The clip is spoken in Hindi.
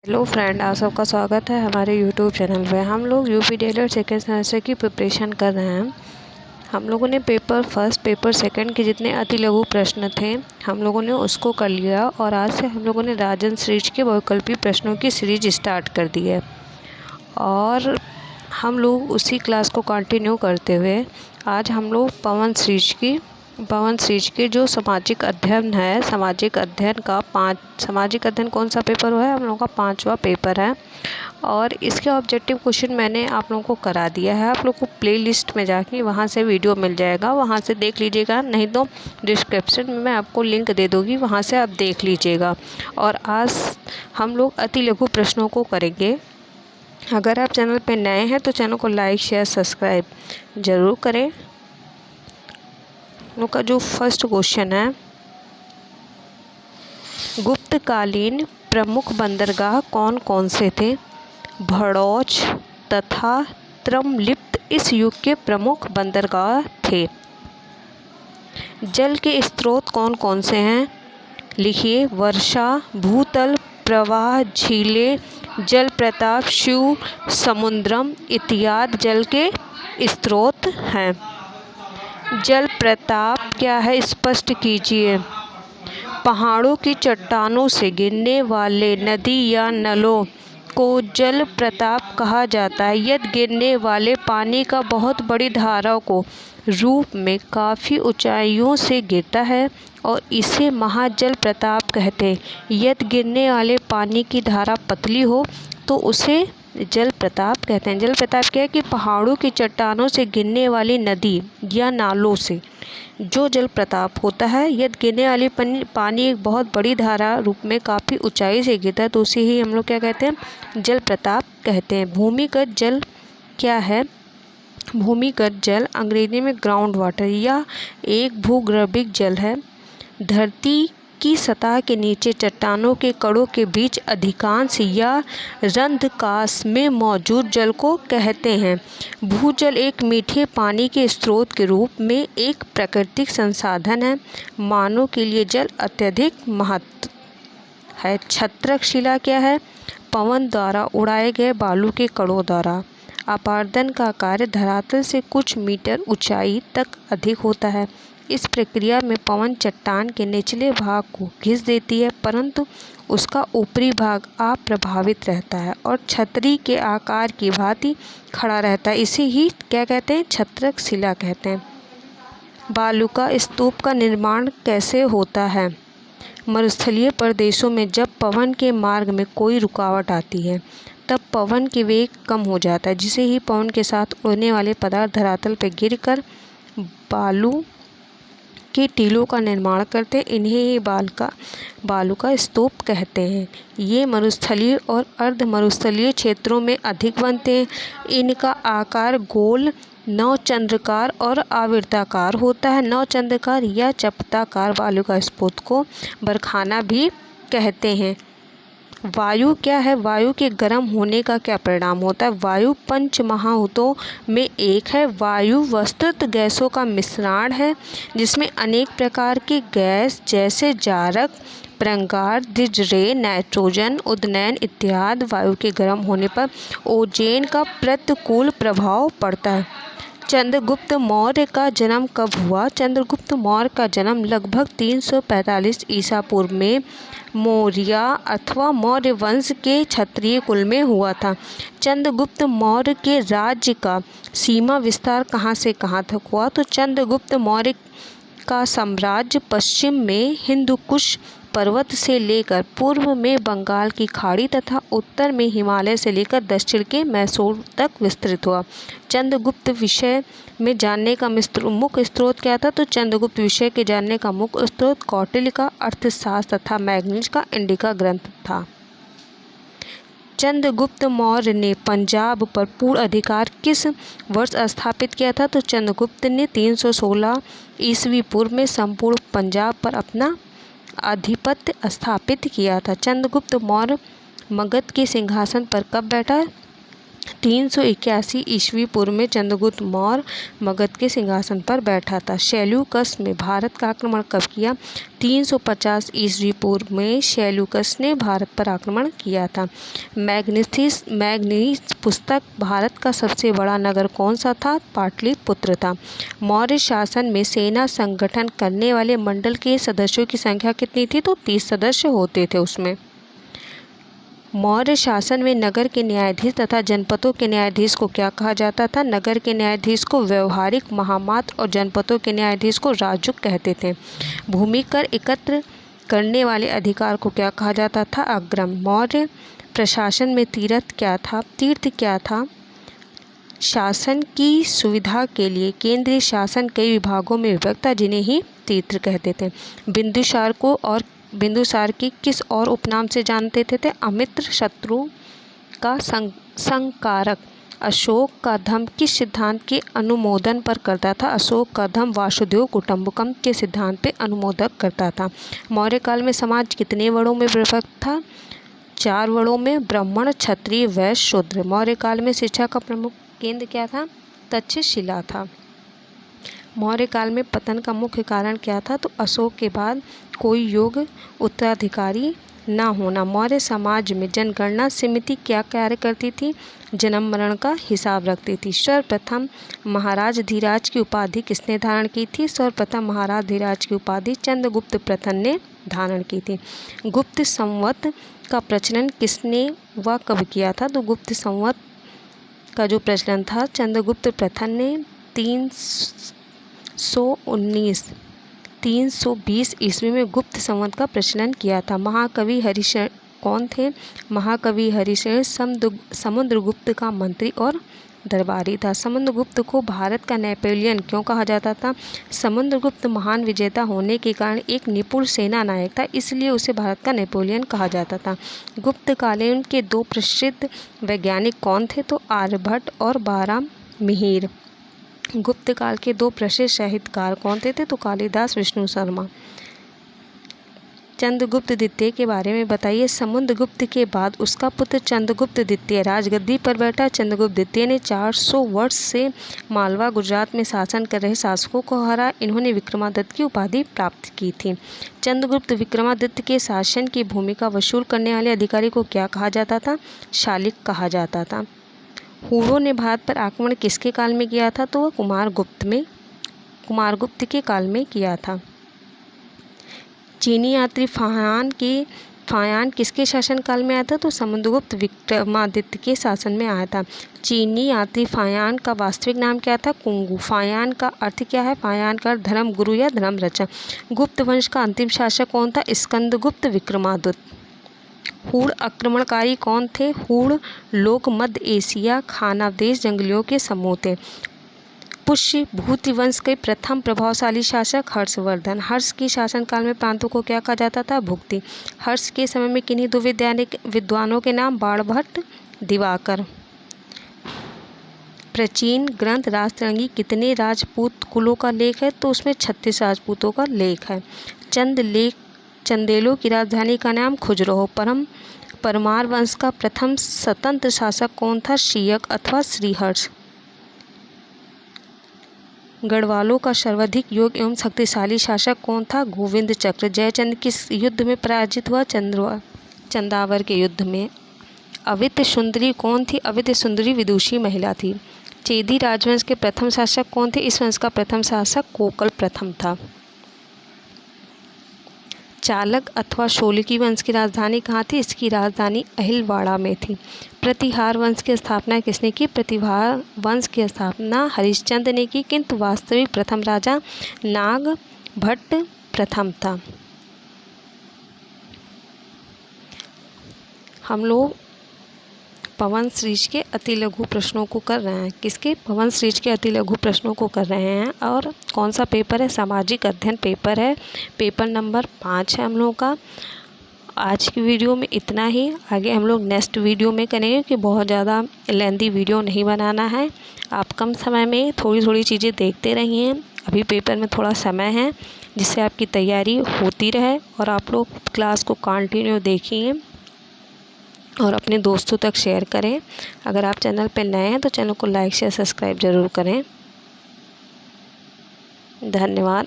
हेलो फ्रेंड, आप सबका स्वागत है हमारे यूट्यूब चैनल पे। हम लोग यूपी डीएलएड सेकेंड सेमेस्टर की प्रिपरेशन कर रहे हैं। हम लोगों ने पेपर फर्स्ट पेपर सेकंड के जितने अति लघु प्रश्न थे हम लोगों ने उसको कर लिया और आज से हम लोगों ने राजन सीरीज के बहुविकल्पी प्रश्नों की सीरीज स्टार्ट कर दी है और हम लोग उसी क्लास को कंटिन्यू करते हुए आज हम लोग पवन सीरीज के जो सामाजिक अध्ययन है, सामाजिक अध्ययन कौन सा पेपर हुआ है, हम लोगों का 5वां पेपर है। और इसके ऑब्जेक्टिव क्वेश्चन मैंने आप लोगों को करा दिया है। आप लोग को प्लेलिस्ट में जाके वहाँ से वीडियो मिल जाएगा, वहाँ से देख लीजिएगा, नहीं तो डिस्क्रिप्शन में मैं आपको लिंक दे दूँगी, वहाँ से आप देख लीजिएगा। और आज हम लोग अति लघु प्रश्नों को करेंगे। अगर आप चैनल पे नए हैं तो चैनल को लाइक शेयर सब्सक्राइब ज़रूर करें। लोग का जो फर्स्ट क्वेश्चन है, गुप्तकालीन प्रमुख बंदरगाह कौन कौन से थे? भड़ौच तथा त्रमलिप्त इस युग के प्रमुख बंदरगाह थे। जल के स्रोत कौन कौन से हैं? लिखिए। वर्षा, भूतल, प्रवाह, झीलें, जलप्रपात, शिव समुद्रम इत्यादि जल के स्रोत हैं। जलप्रपात क्या है, स्पष्ट कीजिए। पहाड़ों की चट्टानों से गिरने वाले नदी या नलों को जलप्रपात कहा जाता है। यदि गिरने वाले पानी का बहुत बड़ी धाराओं को रूप में काफ़ी ऊंचाइयों से गिरता है और इसे महाजलप्रपात कहते हैं। यदि गिरने वाले पानी की धारा पतली हो तो उसे जलप्रपात कहते हैं। जलप्रपात क्या है कि पहाड़ों की चट्टानों से गिरने वाली नदी या नालों से जो जलप्रपात होता है, यदि गिरने वाली पानी एक बहुत बड़ी धारा रूप में काफ़ी ऊंचाई से गिरता है तो उसे ही हम लोग क्या कहते हैं, जलप्रपात कहते हैं। भूमिगत जल क्या है? भूमिगत जल अंग्रेजी में ग्राउंड वाटर या एक भूगर्भिक जल है। धरती की सतह के नीचे चट्टानों के कड़ों के बीच अधिकांश या रंध्रकाश में मौजूद जल को कहते हैं। भूजल एक मीठे पानी के स्रोत के रूप में एक प्राकृतिक संसाधन है। मानव के लिए जल अत्यधिक महत्व है। छत्रक शिला क्या है? पवन द्वारा उड़ाए गए बालू के कणों द्वारा। अपारदन का कार्य धरातल से कुछ मीटर ऊंचाई तक अधिक होता है। इस प्रक्रिया में पवन चट्टान के निचले भाग को घिस देती है, परंतु उसका ऊपरी भाग अप्रभावित रहता है और छतरी के आकार की भांति खड़ा रहता है। इसे ही क्या कहते हैं? छत्रक शिला कहते हैं। बालूका स्तूप का निर्माण कैसे होता है? मरुस्थलीय प्रदेशों में जब पवन के मार्ग में कोई रुकावट आती है तब पवन के वेग कम हो जाता है, जिसे ही पवन के साथ उड़ने वाले पदार्थ धरातल पर गिरकर बालू के टीलों का निर्माण करते हैं। इन्हें ही बालू का स्तूप कहते हैं। ये मरुस्थलीय और अर्ध मरुस्थलीय क्षेत्रों में अधिक बनते हैं। इनका आकार गोल, नवचंद्राकार और आवृत्ताकार होता है। नवचंद्राकार या चपटाकार बालू का स्तूप को बरखाना भी कहते हैं। वायु क्या है? वायु के गर्म होने का क्या परिणाम होता है? वायु पंच महाभूतों में एक है। वायु वस्तुतः गैसों का मिश्रण है जिसमें अनेक प्रकार की गैस जैसे जारक, परागण, डिजरे, नाइट्रोजन, उदनयन इत्यादि। वायु के गर्म होने पर ओजोन का प्रतिकूल प्रभाव पड़ता है। चंद्रगुप्त मौर्य का जन्म कब हुआ? चंद्रगुप्त मौर्य का जन्म लगभग 345 ईसा पूर्व में मौर्य अथवा मौर्य वंश के क्षत्रिय कुल में हुआ था। चंद्रगुप्त मौर्य के राज्य का सीमा विस्तार कहाँ से कहाँ तक हुआ? तो चंद्रगुप्त मौर्य का साम्राज्य पश्चिम में हिंदुकुश पर्वत से लेकर पूर्व में बंगाल की खाड़ी तथा उत्तर में हिमालय से लेकर दक्षिण के मैसूर तक विस्तृत हुआ। चंद्रगुप्त विषय में जानने का मुख्य स्रोत क्या था? तो चंद्रगुप्त विषय के जानने का मुख्य स्रोत कौटिल्य का अर्थशास्त्र तथा मैग्नीज का इंडिका ग्रंथ था। चंद्रगुप्त मौर्य ने पंजाब पर पूर्ण अधिकार किस वर्ष स्थापित किया था? तो चंद्रगुप्त ने 316 ईस्वी पूर्व में संपूर्ण पंजाब पर अपना आधिपत्य स्थापित किया था। चंद्रगुप्त मौर्य मगध के सिंहासन पर कब बैठा? 381 ईस्वी पूर्व में चंद्रगुप्त मौर्य मगध के सिंहासन पर बैठा था। सेल्यूकस ने भारत का आक्रमण कब किया? 350 ईस्वी पूर्व में सेल्यूकस ने भारत पर आक्रमण किया था। मैग्नेनिस पुस्तक भारत का सबसे बड़ा नगर कौन सा था? पाटलिपुत्र था। मौर्य शासन में सेना संगठन करने वाले मंडल के सदस्यों की संख्या कितनी थी? तो 30 सदस्य होते थे उसमें। मौर्य शासन में नगर के न्यायाधीश तथा जनपदों के न्यायाधीश को क्या कहा जाता था? नगर के न्यायाधीश को व्यवहारिक महामात्र और जनपदों के न्यायाधीश को राजुक कहते थे। भूमि कर एकत्र करने वाले अधिकार को क्या कहा जाता था? अग्रम। मौर्य प्रशासन में तीर्थ क्या था? शासन की सुविधा के लिए केंद्रीय शासन कई विभागों में विभक्त था, जिन्हें ही तीर्थ कहते थे। बिंदुसार की किस और उपनाम से जानते थे? अमित्र शत्रु का संकारक। अशोक का धर्म किस सिद्धांत के अनुमोदन पर करता था? अशोक का धर्म वासुदेव कुटुंबकम के सिद्धांत पे अनुमोदन करता था। मौर्य काल में समाज कितने वर्णों में विभक्त था? 4 वर्णों में, ब्राह्मण, क्षत्रिय, वैश्य, शूद्र। मौर्य काल में शिक्षा का प्रमुख केंद्र क्या था? तक्षशिला था। मौर्य काल में पतन का मुख्य कारण क्या था? तो अशोक के बाद कोई योग्य उत्तराधिकारी न होना। मौर्य समाज में जनगणना समिति क्या कार्य करती थी? जन्म मरण का हिसाब रखती थी। सर्वप्रथम महाराज धीराज की उपाधि किसने धारण की थी? सर्वप्रथम महाराज धीराज की उपाधि चंद्रगुप्त प्रथम ने धारण की थी। गुप्त संवत का प्रचलन किसने व कब किया था? तो गुप्त संवत का जो प्रचलन था चंद्रगुप्त प्रथम ने 320 ईस्वी में गुप्त संवत का प्रचलन किया था। महाकवि हरिशरण कौन थे? महाकवि हरिशरण समुद्रगुप्त का मंत्री और दरबारी था। समुद्रगुप्त को भारत का नेपोलियन क्यों कहा जाता था? समुद्रगुप्त महान विजेता होने के कारण एक निपुण सेना नायक था, इसलिए उसे भारत का नेपोलियन कहा जाता था। गुप्तकालीन के 2 प्रसिद्ध वैज्ञानिक कौन थे? तो आर्यभट्ट और बारामिहिर। गुप्त काल के 2 प्रसिद्ध साहित्यकार कौन थे? तो कालिदास, विष्णु शर्मा। चंद्रगुप्त द्वितीय के बारे में बताइए। समुद्रगुप्त के बाद उसका पुत्र चंद्रगुप्त द्वितीय राजगद्दी पर बैठा। चंद्रगुप्त द्वितीय ने 400 वर्ष से मालवा गुजरात में शासन कर रहे शासकों को हरा। इन्होंने विक्रमादित्य की उपाधि प्राप्त की थी। चंद्रगुप्त विक्रमादित्य के शासन की भूमिका वसूल करने वाले अधिकारी को क्या कहा जाता था? शालिक कहा जाता था। हुणों ने भारत पर आक्रमण किसके काल में किया था? तो वह कुमारगुप्त के काल में किया था। चीनी यात्री फायान किसके शासन काल में आया था? तो समुद्रगुप्त विक्रमादित्य के शासन में आया था। चीनी यात्री फायान का वास्तविक नाम क्या था? कुंगू। फायान का अर्थ क्या है? फायान का अर्थ धर्म गुरु या धर्म रचक। गुप्त वंश का अंतिम शासक कौन था? स्कंदगुप्त विक्रमादित्य। हुण आक्रमणकारी कौन थे? हुण लोग मध्य एशिया खानादेश जंगलियों के समूह थे। पुष्यभूति वंश के प्रथम प्रभावशाली शासक हर्षवर्धन। हर्ष के शासनकाल में प्रांतों को क्या कहा जाता था? भुक्ति। हर्ष के समय में किन्हीं 2 विद्वानों के नाम बाणभट्ट, दिवाकर। प्राचीन ग्रंथ राजतरंगी कितने राजपूत कुलों का लेख है? तो उसमें 36 राजपूतों का लेख है। चंदेलों की राजधानी का नाम खुजरो। परमार वंश का प्रथम स्वतंत्र शासक कौन था? शीयक अथवा श्रीहर्ष। गढ़वालों का सर्वाधिक योग्य एवं शक्तिशाली शासक कौन था? गोविंद चक्र। जयचंद किस युद्ध में पराजित हुआ? चंदावर के युद्ध में। अवित्य सुंदरी कौन थी? अवित्य सुंदरी विदुषी महिला थी। चेदी राजवंश के प्रथम शासक कौन थे? इस वंश का प्रथम शासक कोकल प्रथम था। चालक अथवा शोलिकी वंश की राजधानी कहाँ थी? इसकी राजधानी अहिलवाड़ा में थी। प्रतिहार वंश की स्थापना किसने की? प्रतिहार वंश की स्थापना हरिश्चंद्र ने की, किंतु वास्तविक प्रथम राजा नागभट्ट प्रथम था। हम लोग पवन श्रीज के अति लघु प्रश्नों को कर रहे हैं। किसके? पवन श्रीज के अति लघु प्रश्नों को कर रहे हैं। और कौन सा पेपर है? सामाजिक अध्ययन पेपर है। पेपर नंबर 5 है हम लोगों का। आज की वीडियो में इतना ही। आगे हम लोग नेक्स्ट वीडियो में करेंगे कि बहुत ज़्यादा लेंथी वीडियो नहीं बनाना है। आप कम समय में थोड़ी थोड़ी चीज़ें देखते रहिए। अभी पेपर में थोड़ा समय है, जिससे आपकी तैयारी होती रहे और आप लोग क्लास को कंटिन्यू देखिए। और अपने दोस्तों तक शेयर करें। अगर आप चैनल पर नए हैं तो चैनल को लाइक शेयर सब्सक्राइब ज़रूर करें। धन्यवाद।